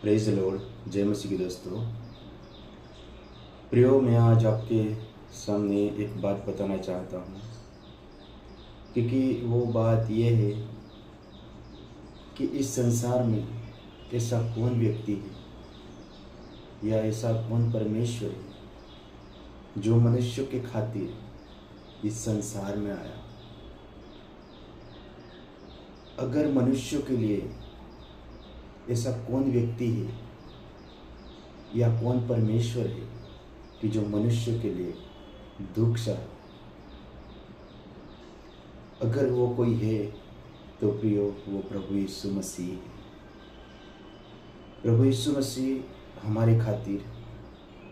Praise the Lord. जय मसीह की दोस्तों। प्रियो, मैं आज आपके सामने एक बात बताना चाहता हूँ, क्योंकि वो बात ये है कि इस संसार में ऐसा कौन व्यक्ति है या ऐसा कौन परमेश्वर है जो मनुष्य के खातिर इस संसार में आया। अगर मनुष्यों के लिए ऐसा कौन व्यक्ति है या कौन परमेश्वर है कि जो मनुष्य के लिए दुख सहा, अगर वो कोई है तो प्रियो वो प्रभु यीशु मसीह है। प्रभु यीशु मसीह हमारे खातिर,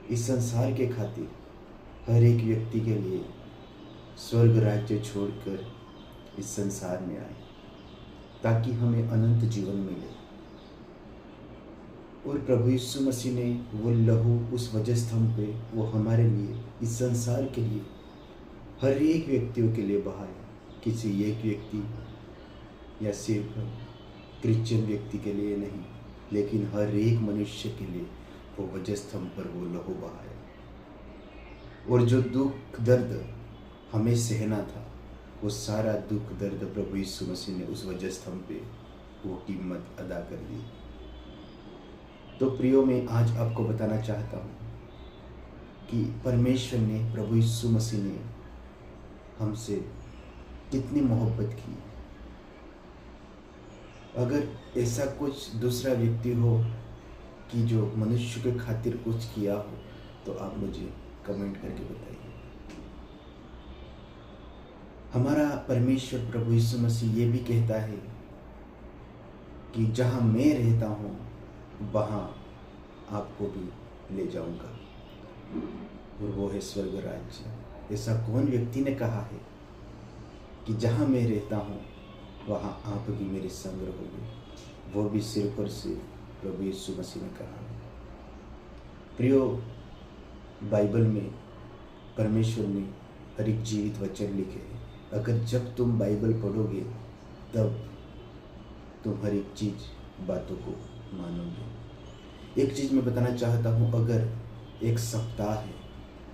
इस संसार के खातिर, हर एक व्यक्ति के लिए स्वर्ग राज्य छोड़कर इस संसार में आए ताकि हमें अनंत जीवन मिले। और प्रभु यीशु मसीह ने वो लहू उस वजस्तंभ पे वो हमारे लिए, इस संसार के लिए, हर एक व्यक्तियों के लिए बहाया। किसी एक व्यक्ति या सिर्फ क्रिश्चियन व्यक्ति के लिए नहीं, लेकिन हर एक मनुष्य के लिए वो वजस्तंभ पर वो लहू बहाया। और जो दुख दर्द हमें सहना था, वो सारा दुख दर्द प्रभु यीशु मसीह ने उस वजस्तंभ पे वो कीमत अदा कर दी। तो प्रियो, मैं आज आपको बताना चाहता हूँ कि परमेश्वर ने, प्रभु यीशु मसीह ने हमसे कितनी मोहब्बत की। अगर ऐसा कुछ दूसरा व्यक्ति हो कि जो मनुष्य के खातिर कुछ किया हो, तो आप मुझे कमेंट करके बताइए। हमारा परमेश्वर प्रभु यीशु मसीह ये भी कहता है कि जहाँ मैं रहता हूँ वहाँ आपको भी ले जाऊंगा, और वो है स्वर्ग राज्य। ऐसा कौन व्यक्ति ने कहा है कि जहाँ मैं रहता हूँ वहाँ आप भी मेरे संग रहोगे? वो भी सिर्फ और सिर्फ प्रभु यीशु मसीह ने कहा है। प्रियो, बाइबल में परमेश्वर ने हर एक जीवित वचन लिखे हैं। अगर जब तुम बाइबल पढ़ोगे तब तुम हर एक चीज बातों को मानोगे। एक चीज मैं बताना चाहता हूँ, अगर एक सप्ताह है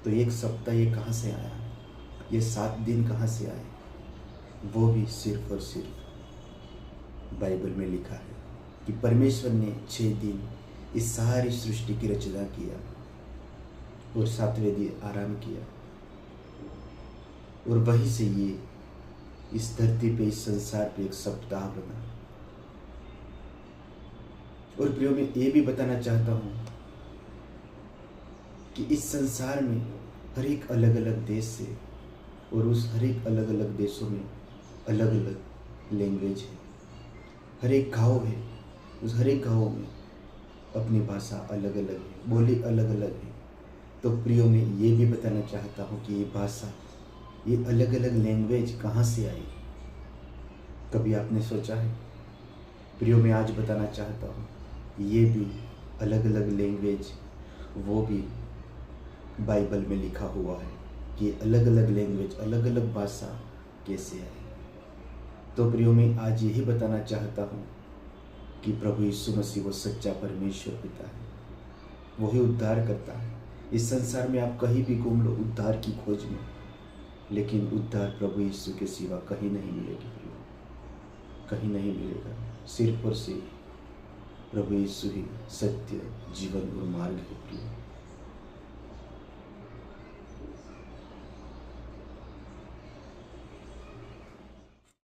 तो एक सप्ताह ये कहाँ से आया, ये 7 दिन कहाँ से आए? वो भी सिर्फ और सिर्फ बाइबल में लिखा है कि परमेश्वर ने 6 दिन इस सारी सृष्टि की रचना किया और 7वें दिन आराम किया, और वहीं से ये इस धरती पे, इस संसार पे एक सप्ताह बना। और प्रियो, मैं ये भी बताना चाहता हूँ कि इस संसार में हर एक अलग अलग देश से, और उस हर एक अलग अलग देशों में अलग अलग लैंग्वेज है। हर एक गाँव है, उस हर एक गाँव में अपनी भाषा अलग अलग है, बोली अलग अलग है। तो प्रियो, मैं ये भी बताना चाहता हूँ कि ये भाषा, ये अलग अलग लैंग्वेज कहाँ से आई? कभी आपने सोचा है? प्रियो, मैं आज बताना चाहता हूँ, ये भी अलग अलग लैंग्वेज, वो भी बाइबल में लिखा हुआ है कि अलग अलग लैंग्वेज, अलग अलग भाषा कैसे आई। तो प्रियो, मैं आज यही बताना चाहता हूँ कि प्रभु यीशु मसीह वो सच्चा परमेश्वर पिता है, वही उद्धार करता है। इस संसार में आप कहीं भी घूम लो उद्धार की खोज में, लेकिन उद्धार प्रभु यीशु के सिवा कहीं नहीं मिलेगी प्रियो, कहीं नहीं मिलेगा। सिर्फ और सिर्फ प्रभु यीशु ही सत्य, जीवन और मार्ग है प्रियो।